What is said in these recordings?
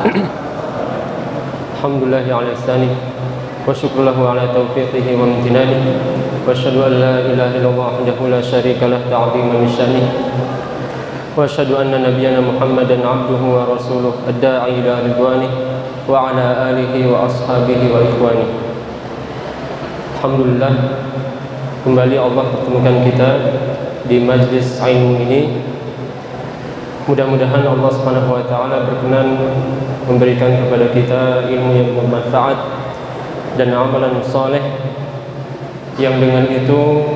Alhamdulillahi ala ihsanih wa syukrulahu ala taufiqihi wa imtinanih wa asyhadu an la ilaha illallah wahdahu la syarika lah ta'ziman li sya'nih wa asyhadu anna nabiyyana Muhammadan abduhu wa rasuluh ad-da'i ila ridwanih wa ala alihi wa ashabihi wa ikhwanih. Alhamdulillah, kembali Allah pertemukan kita di majlis ilmu ini. Mudah-mudahan Allah Subhanahu wa taala berkenan memberikan kepada kita ilmu yang bermanfaat dan amalan saleh yang dengan itu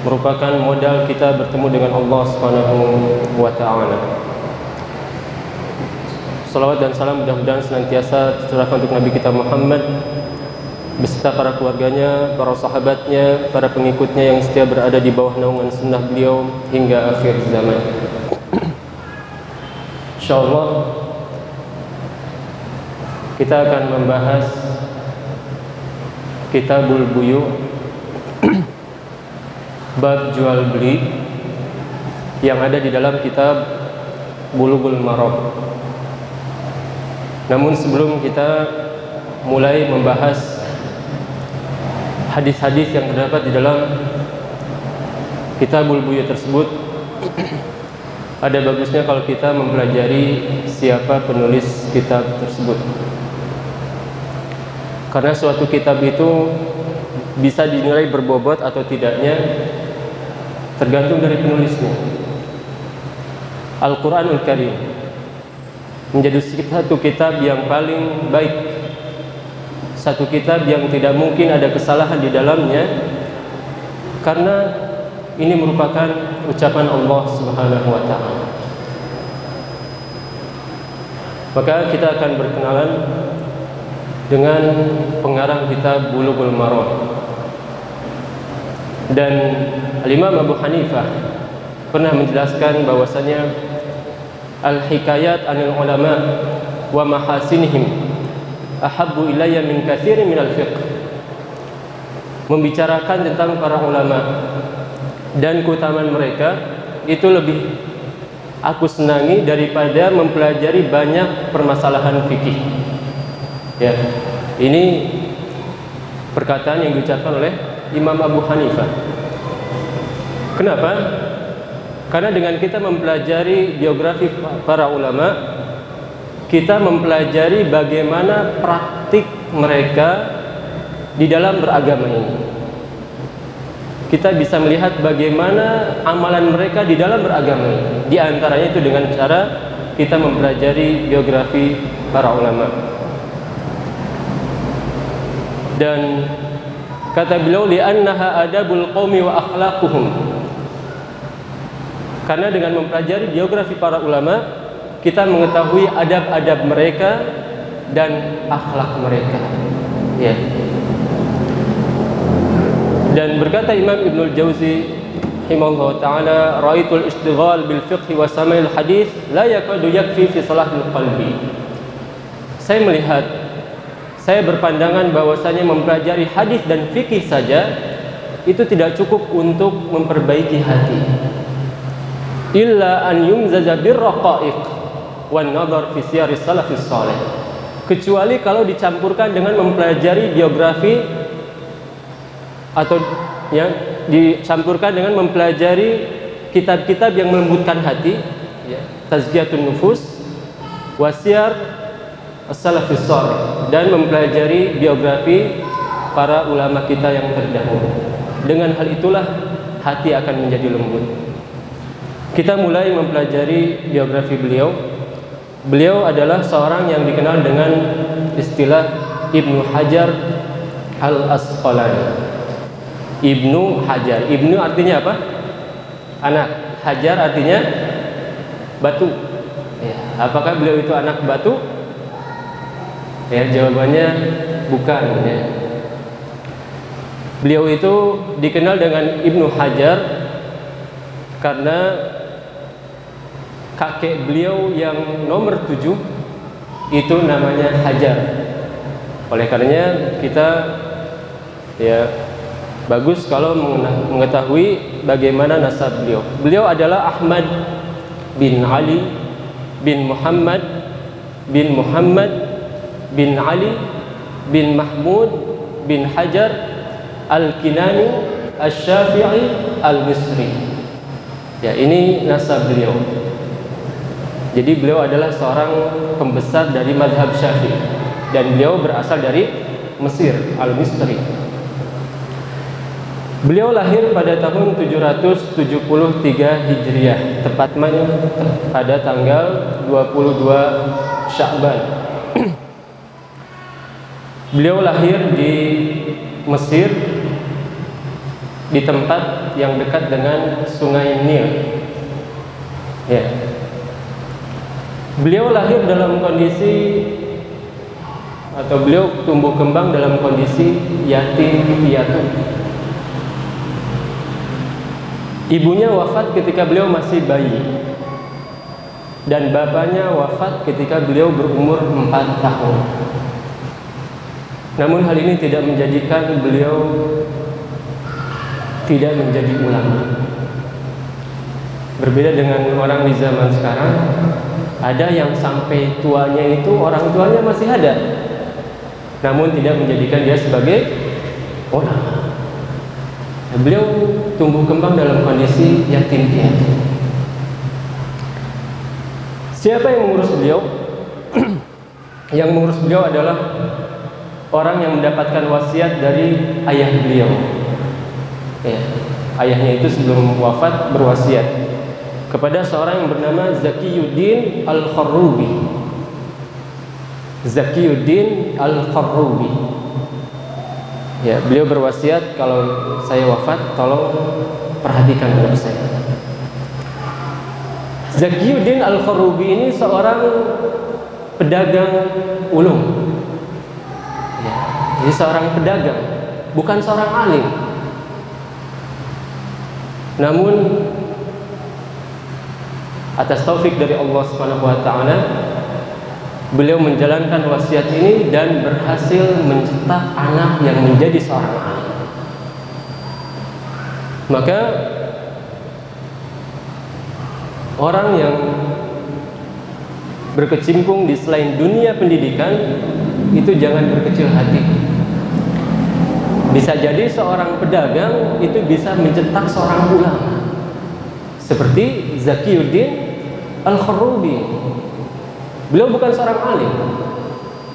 merupakan modal kita bertemu dengan Allah Subhanahu wa taala. Salawat dan salam mudah-mudahan senantiasa tercurahkan untuk Nabi kita Muhammad beserta para keluarganya, para sahabatnya, para pengikutnya yang setia berada di bawah naungan sunnah beliau hingga akhir zaman. InsyaAllah kita akan membahas Kitabul Buyu' bab jual beli yang ada di dalam kitab Bulughul Maram. Namun sebelum kita mulai membahas hadis-hadis yang terdapat di dalam Kitabul Buyu' tersebut, ada bagusnya kalau kita mempelajari siapa penulis kitab tersebut. Karena suatu kitab itu bisa dinilai berbobot atau tidaknya tergantung dari penulisnya. Al-Quranul Karim menjadi satu kitab yang paling baik, satu kitab yang tidak mungkin ada kesalahan di dalamnya, karena ini merupakan ucapan Allah Subhanahu wa taala. Maka kita akan berkenalan dengan pengarang kitab Bulughul Maram. Dan Imam Abu Hanifah pernah menjelaskan bahwasanya al-hikayat anil ulama wa mahasinihim ahabbu ilayya min katsirin minal fiqh. Membicarakan tentang para ulama dan keutamaan mereka itu lebih aku senangi daripada mempelajari banyak permasalahan fikih. Ya, ini perkataan yang diucapkan oleh Imam Abu Hanifah. Kenapa? Karena dengan kita mempelajari biografi para ulama, kita mempelajari bagaimana praktik mereka di dalam beragama ini. Kita bisa melihat bagaimana amalan mereka di dalam beragama ini. Di antaranya itu dengan cara kita mempelajari biografi para ulama. Dan kata beliau, li'annaha adabul qaumi wa akhlaquhum. Karena dengan mempelajari biografi para ulama, kita mengetahui adab-adab mereka dan akhlak mereka. Ya. Dan berkata Imam Ibnul Jauzi rahimahullah taala, ra'aitul ishtighal bil fiqh wa sama'il hadis la yakadu yakfi fi salahil qalbi. Saya berpandangan bahwasanya mempelajari hadis dan fikih saja itu tidak cukup untuk memperbaiki hati. Illa an yumzaza bir raqaiq wan nadhar fi siyaris salafis salih. Kecuali kalau dicampurkan dengan mempelajari biografi atau ya, dicampurkan dengan mempelajari kitab-kitab yang melembutkan hati, ya, Tazkiyatun Nufus, Wasiyar As-Salafis Shalih, dan mempelajari biografi para ulama kita yang terdahulu. Dengan hal itulah hati akan menjadi lembut. Kita mulai mempelajari biografi beliau. Beliau adalah seorang yang dikenal dengan istilah Ibnu Hajar Al-Asqalani. Ibnu Hajar. Ibnu artinya apa? Anak. Hajar artinya batu. Ya, apakah beliau itu anak batu? Ya, jawabannya bukan. Ya. Beliau itu dikenal dengan Ibnu Hajar karena kakek beliau yang nomor 7 itu namanya Hajar. Oleh karenanya kita ya bagus kalau mengetahui bagaimana nasab beliau. Beliau adalah Ahmad bin Ali bin Muhammad bin Muhammad bin Ali bin Mahmud bin Hajar Al-Kinani Asy-Syafi'i Al-Misri. Ya, ini nasab beliau. Jadi beliau adalah seorang pembesar dari mazhab Syafi'i dan beliau berasal dari Mesir, Al-Misri. Beliau lahir pada tahun 773 Hijriah, tepatnya pada tanggal 22 Sya'ban. Beliau lahir di Mesir, di tempat yang dekat dengan Sungai Nil. Ya. Beliau lahir dalam kondisi atau beliau tumbuh kembang dalam kondisi yatim piatu. Ibunya wafat ketika beliau masih bayi dan bapaknya wafat ketika beliau berumur 4 tahun. Namun hal ini tidak menjadikan beliau tidak menjadi ulama. Berbeda dengan orang di zaman sekarang, ada yang sampai tuanya itu orang tuanya masih ada, namun tidak menjadikan dia sebagai ulama. Beliau tumbuh kembang dalam kondisi yatim piatu. Siapa yang mengurus beliau? Yang mengurus beliau adalah orang yang mendapatkan wasiat dari ayah beliau. Ya, ayahnya itu sebelum wafat berwasiat kepada seorang yang bernama Zakiyuddin Al-Kharrubi. Zakiyuddin Al-Kharrubi. Ya, beliau berwasiat, kalau saya wafat tolong perhatikan anak saya. Zakiyuddin Al-Kharrubi ini seorang pedagang ulung. Ya, jadi seorang pedagang, bukan seorang alim. Namun atas taufik dari Allah Subhanahu wa taala, beliau menjalankan wasiat ini dan berhasil mencetak anak yang menjadi seorang alim. Maka orang yang berkecimpung di selain dunia pendidikan itu jangan berkecil hati. Bisa jadi seorang pedagang itu bisa mencetak seorang ulama seperti Zakiyuddin Al-Kharrubi. Beliau bukan seorang alim,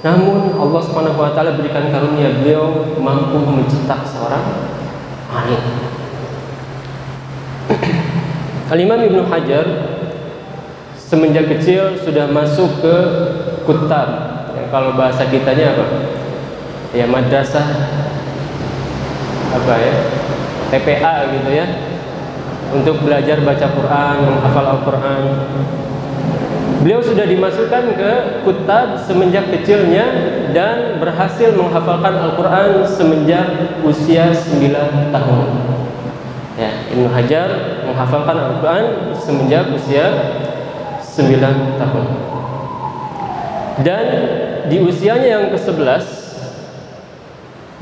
namun Allah Subhanahu wa taala berikan karunia beliau mampu mencetak seorang alim. Al-Imam Ibnu Hajar semenjak kecil sudah masuk ke kutab. Ya, kalau bahasa kitanya apa? Ya, madrasah apa ya? TPA gitu ya. Untuk belajar baca Quran, menghafal Al-Quran. Beliau sudah dimasukkan ke kutab semenjak kecilnya dan berhasil menghafalkan Al-Quran semenjak usia 9 tahun. Ya, Ibnu Hajar menghafalkan Al-Quran semenjak usia 9 tahun. Dan di usianya yang ke-11,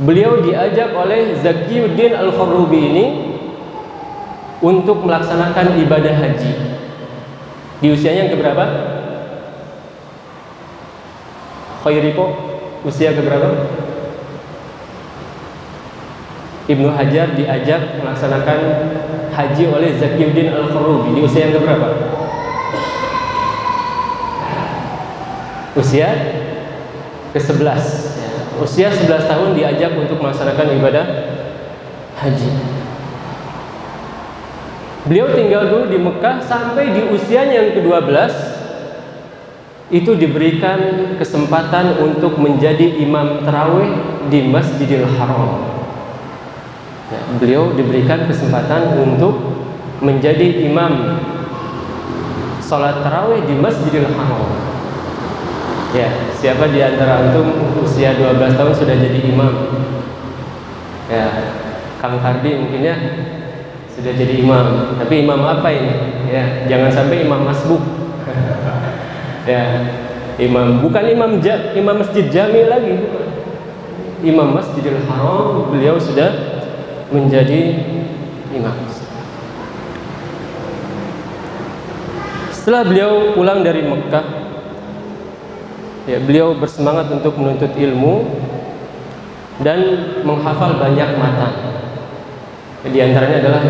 beliau diajak oleh Zakiyuddin Al-Kharrubi ini untuk melaksanakan ibadah haji. Di usianya yang keberapa? Khairiko, usia keberapa? Ibnu Hajar diajak melaksanakan haji oleh Zakiyuddin Al-Kharrubi di usia yang keberapa? Usia ke-11. Ya. Usia 11 tahun diajak untuk melaksanakan ibadah haji. Beliau tinggal dulu di Mekah sampai di usianya yang ke-12 itu diberikan kesempatan untuk menjadi imam tarawih di Masjidil Haram. Ya, beliau diberikan kesempatan untuk menjadi imam salat tarawih di Masjidil Haram. Ya, siapa di antara antum usia 12 tahun sudah jadi imam? Ya, Kang Kardi mungkin ya. Sudah jadi imam, tapi imam apa ini? Ya, jangan sampai imam masbuk. Ya, imam bukan imam Masjid Jami lagi, bukan. Imam Masjidil Haram, beliau sudah menjadi imam. Setelah beliau pulang dari Mekah, ya, beliau bersemangat untuk menuntut ilmu dan menghafal banyak matan. Di antaranya adalah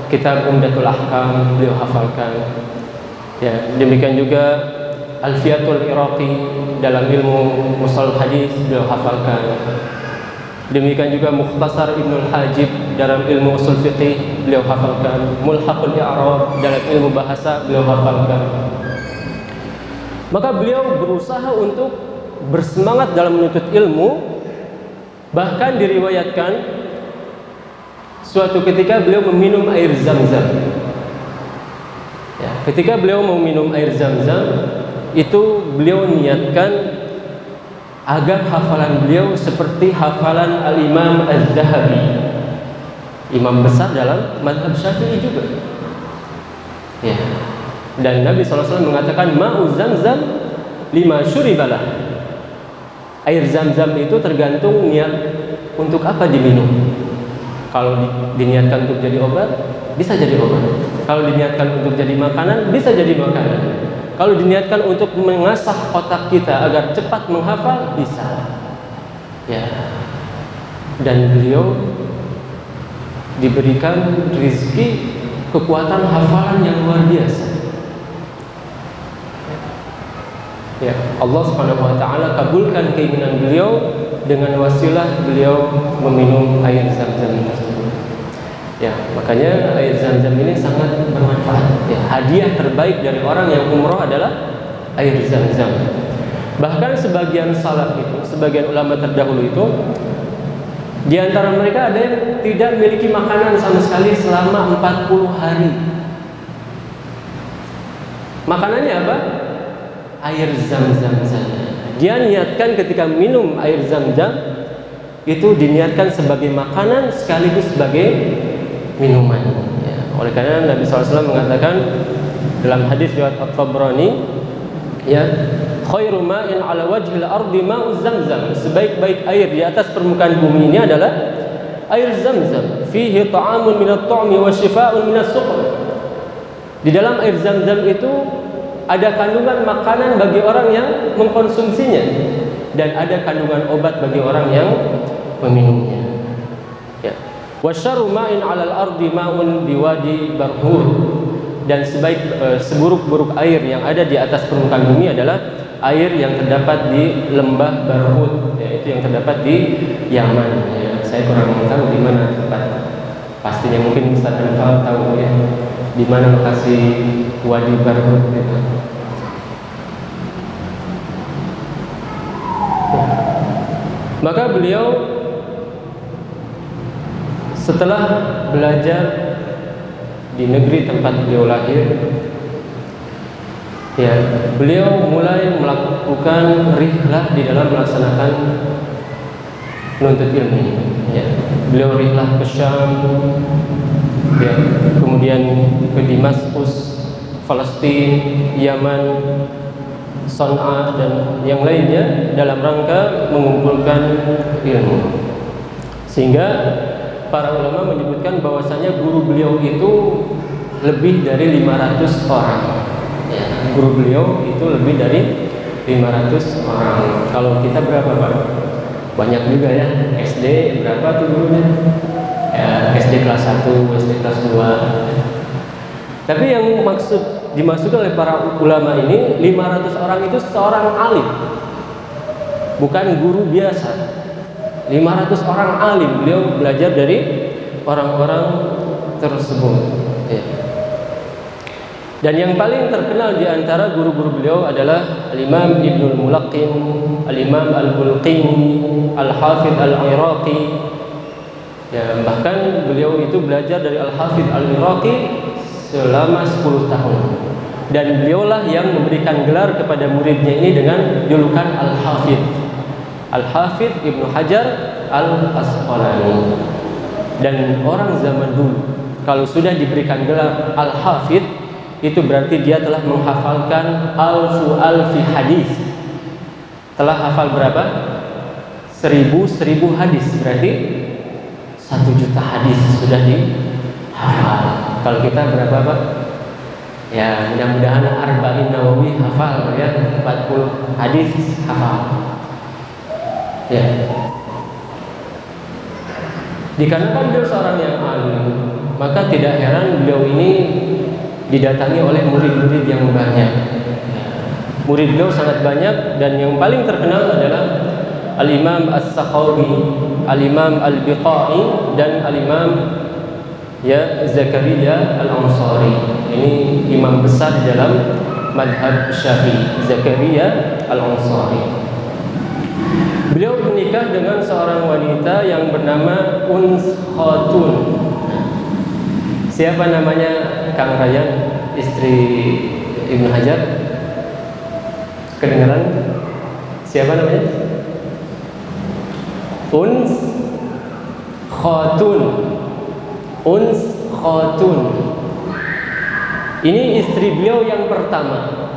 kitab Umdatul Ahkam beliau hafalkan. Ya, demikian juga Alfiyatul Iraqi dalam ilmu mustalah hadis beliau hafalkan. Demikian juga Mukhtasar Ibnul Hajib dalam ilmu usul fiqih beliau hafalkan. Mulhaqul I'rab dalam ilmu bahasa beliau hafalkan. Maka beliau berusaha untuk bersemangat dalam menuntut ilmu. Bahkan diriwayatkan suatu ketika beliau meminum air Zam-Zam. Ya, ketika beliau mau minum air Zam-Zam, itu beliau niatkan agar hafalan beliau seperti hafalan Al-Imam Az-Zahabi, imam besar dalam mazhab Syafi'i juga. Ya. Dan Nabi SAW mengatakan ma'u Zam-Zam lima syuribalah. Air Zam-Zam itu tergantung niat untuk apa diminum. Kalau diniatkan untuk jadi obat, bisa jadi obat. Kalau diniatkan untuk jadi makanan, bisa jadi makanan. Kalau diniatkan untuk mengasah otak kita agar cepat menghafal, bisa. Ya. Dan beliau diberikan rezeki kekuatan hafalan yang luar biasa. Ya, Allah Subhanahu wa taala kabulkan keinginan beliau dengan wasilah beliau meminum air Zam-Zam tersebut. Ya, makanya air Zam-Zam ini sangat bermanfaat. Ya, hadiah terbaik dari orang yang umroh adalah air Zam-Zam. Bahkan sebagian salaf itu, sebagian ulama terdahulu itu, di antara mereka ada yang tidak memiliki makanan sama sekali selama 40 hari. Makanannya apa? Air Zam-Zam saja. Dia niatkan ketika minum air Zam-Zam itu diniatkan sebagai makanan sekaligus sebagai minuman. Ya. Oleh karena Nabi SAW mengatakan dalam hadis riwayat At-Tabrani, ya, khairu ma'in 'ala wajhil ardi ma'u Zam-Zam. Sebaik-baik air di atas permukaan bumi ini adalah air Zam-Zam. Fihi ta'amun minat tu'mi wa shifaa'un minas suqr. Di dalam air Zam-Zam itu ada kandungan makanan bagi orang yang mengkonsumsinya dan ada kandungan obat bagi orang yang meminumnya. Ya. Wasyaru ma'in 'alal ardi ma'un biwadi barhur. Dan seburuk-buruk air yang ada di atas permukaan bumi adalah air yang terdapat di lembah Barhud, yaitu yang terdapat di Yaman. Ya, saya kurang tahu di mana tempat pastinya, mungkin Ustaz Anfal tahu ya di mana lokasi Wadi Barhud itu. Maka beliau setelah belajar di negeri tempat beliau lahir, ya, beliau mulai melakukan rihlah di dalam melaksanakan menuntut ilmu. Ya, beliau rihlah ke Syam, ya, kemudian ke Damaskus, Palestina, Yaman, Son'a dan yang lainnya dalam rangka mengumpulkan ilmu. Sehingga para ulama menyebutkan bahwasanya guru beliau itu lebih dari 500 orang. Ya, guru beliau itu lebih dari 500 orang. Kalau kita berapa, Pak? Banyak juga ya. SD berapa tuh gurunya? Ya, SD kelas 1, SD kelas 2. Tapi yang dimaksud oleh para ulama ini 500 orang itu seorang alim, bukan guru biasa. 500 orang alim beliau belajar dari orang-orang tersebut. Ya. Dan yang paling terkenal di antara guru-guru beliau adalah Al-Imam Ibnul Mulaqqin, Al-Imam Al-Bulqini, Al-Hafidh Al-Iraqi. Ya, bahkan beliau itu belajar dari Al-Hafidh Al-Iraqi selama 10 tahun. Dan beliaulah yang memberikan gelar kepada muridnya ini dengan julukan Al-Hafidh. Al-Hafidh Ibnu Hajar Al-Asqalani. Dan orang zaman dulu kalau sudah diberikan gelar Al-Hafidh, itu berarti dia telah menghafalkan alfi hadis. Telah hafal berapa? 1000 hadis. Berarti 1 juta hadis sudah dihafal. Kalau kita berapa, Pak? Ya, mudah-mudahan Arba'in Nawawi hafal ya, 40 hadis hafal. Ya. Dikarenakan beliau seorang yang alim, maka tidak heran beliau ini didatangi oleh murid-murid yang banyak. Murid beliau sangat banyak, dan yang paling terkenal adalah Al-Imam As-Sakhawi, Al-Imam Al-Biqai, dan Al-Imam Zakaria Al-Ansari. Ini imam besar di dalam madhab Syafi'i, Zakaria Al-Ansari. Beliau menikah dengan seorang wanita yang bernama Uns Khatun. Siapa namanya, Kang Ryan, istri Ibnu Hajar? Kedengaran? Siapa namanya? Uns Khatun. Uns Khatun. Ini istri beliau yang pertama.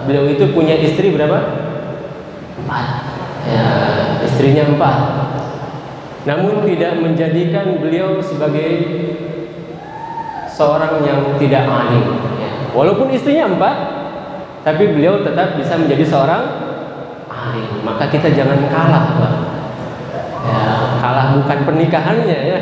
Beliau itu punya istri berapa? 4. Ya, istrinya 4. Namun tidak menjadikan beliau sebagai seorang yang tidak alim. Ya. Walaupun istrinya 4, tapi beliau tetap bisa menjadi seorang alim. Maka kita jangan kalah, Pak. Ya, kalah bukan pernikahannya ya.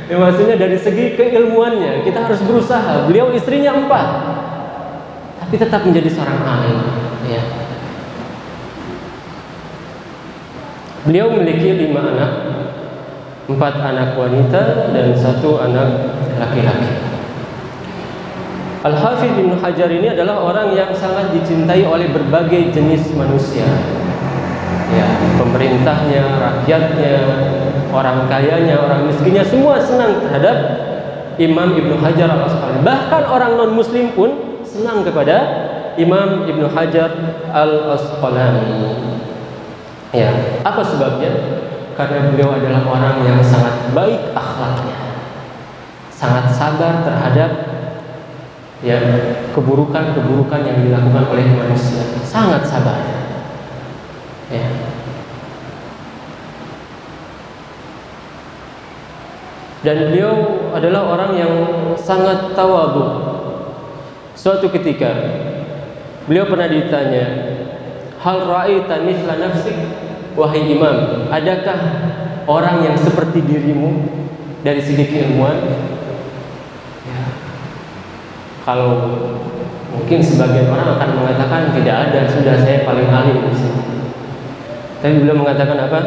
Ya, maksudnya dari segi keilmuannya kita harus berusaha. Beliau istrinya 4, tapi tetap menjadi seorang alim. Ya. Beliau memiliki 5 anak, 4 anak wanita dan 1 anak laki-laki. Al-Hafidz Ibnu Hajar ini adalah orang yang sangat dicintai oleh berbagai jenis manusia. Ya, pemerintahnya, rakyatnya, orang kayanya, orang miskinnya, semua senang terhadap Imam Ibnu Hajar Al-Asqalani. Bahkan orang non-muslim pun senang kepada Imam Ibnu Hajar Al-Asqalani. Ya, apa sebabnya? Karena beliau adalah orang yang sangat baik akhlaknya, sangat sabar terhadap ya keburukan-keburukan yang dilakukan oleh manusia, sangat sabar. Ya. Dan beliau adalah orang yang sangat tawadhu. Suatu ketika beliau pernah ditanya, hal ra'aita mithla nafsik, wahai imam, adakah orang yang seperti dirimu dari segi keilmuan? Ya. Kalau mungkin sebagian orang akan mengatakan tidak ada, sudah saya paling alim di sini. Tapi beliau mengatakan apa?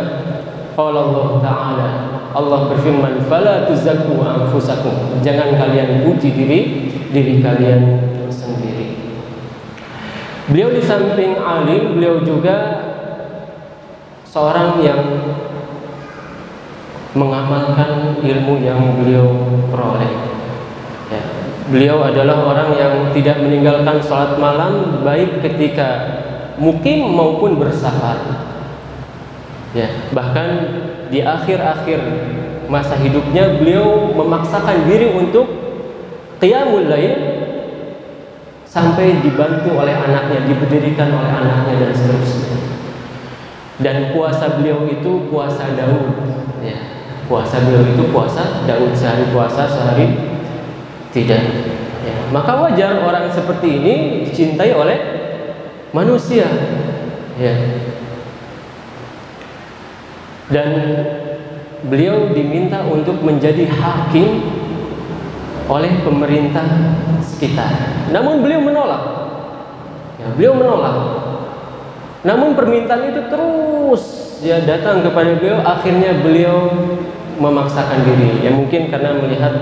Qala Allah Ta'ala, Allah berfirman, fala tuzakku anfusakum, jangan kalian puji diri kalian sendiri. Beliau di samping alim, beliau juga seorang yang mengamalkan ilmu yang beliau peroleh. Ya. Beliau adalah orang yang tidak meninggalkan sholat malam, baik ketika mukim maupun bersafar. Ya, bahkan di akhir-akhir masa hidupnya beliau memaksakan diri untuk qiyamul lail sampai dibantu oleh anaknya, diberdirikan oleh anaknya dan seterusnya. Dan puasa beliau itu puasa Daud. Ya, puasa beliau itu puasa Daud, sehari puasa sehari tidak. Ya, maka wajar orang seperti ini dicintai oleh manusia. Ya. Dan beliau diminta untuk menjadi hakim oleh pemerintah sekitar. Namun beliau menolak. Ya, beliau menolak. Namun permintaan itu terus ya datang kepada beliau. Akhirnya beliau memaksakan diri. Ya mungkin karena melihat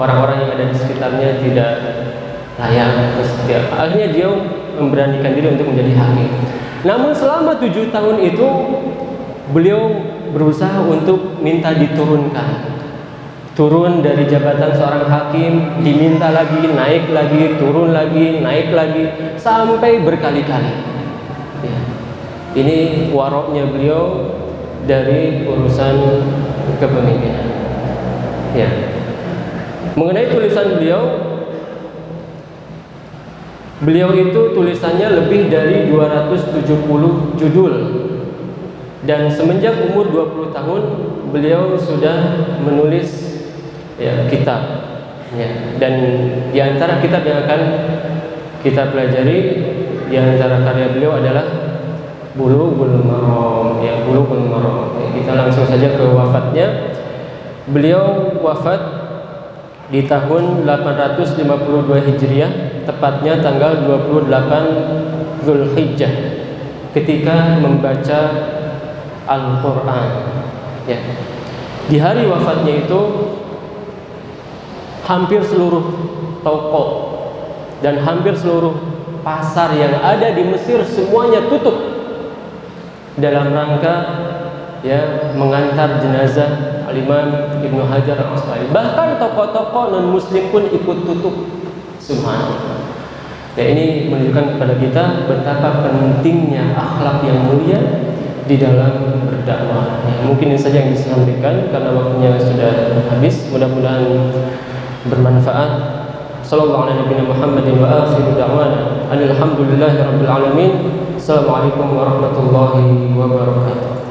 orang-orang yang ada di sekitarnya tidak layak. Akhirnya dia memberanikan diri untuk menjadi hakim. Namun selama 7 tahun itu beliau berusaha untuk minta diturunkan. Turun dari jabatan seorang hakim, diminta lagi, naik lagi, turun lagi, naik lagi, sampai berkali-kali. Ya. Ini waroknya beliau dari urusan kepemimpinan. Ya. Mengenai tulisan beliau itu tulisannya lebih dari 270 judul. Dan semenjak umur 20 tahun beliau sudah menulis ya, kitab Ya, dan di antara kitab yang akan kita pelajari, di antara karya beliau adalah Bulughul Maram. Ya, Bulughul Maram. Ya, kita langsung saja ke wafatnya. Beliau wafat di tahun 852 Hijriah, tepatnya tanggal 28 Zulhijjah, ketika membaca Al-Quran. Ya. Di hari wafatnya itu hampir seluruh toko dan hampir seluruh pasar yang ada di Mesir semuanya tutup dalam rangka ya mengantar jenazah Al-Imam Ibnu Hajar Al-Asqalani. Bahkan toko-toko non-muslim pun ikut tutup. Subhanallah. Dan ini menunjukkan kepada kita betapa pentingnya akhlak yang mulia di dalam berdakwah. Ya, mungkin ini saja yang disampaikan karena waktunya sudah habis. Mudah-mudahan bermanfaat. Sallallahu alaihi Muhammadin wa akhiru da'wana alhamdulillahi rabbil alamin. Assalamualaikum warahmatullahi wabarakatuh.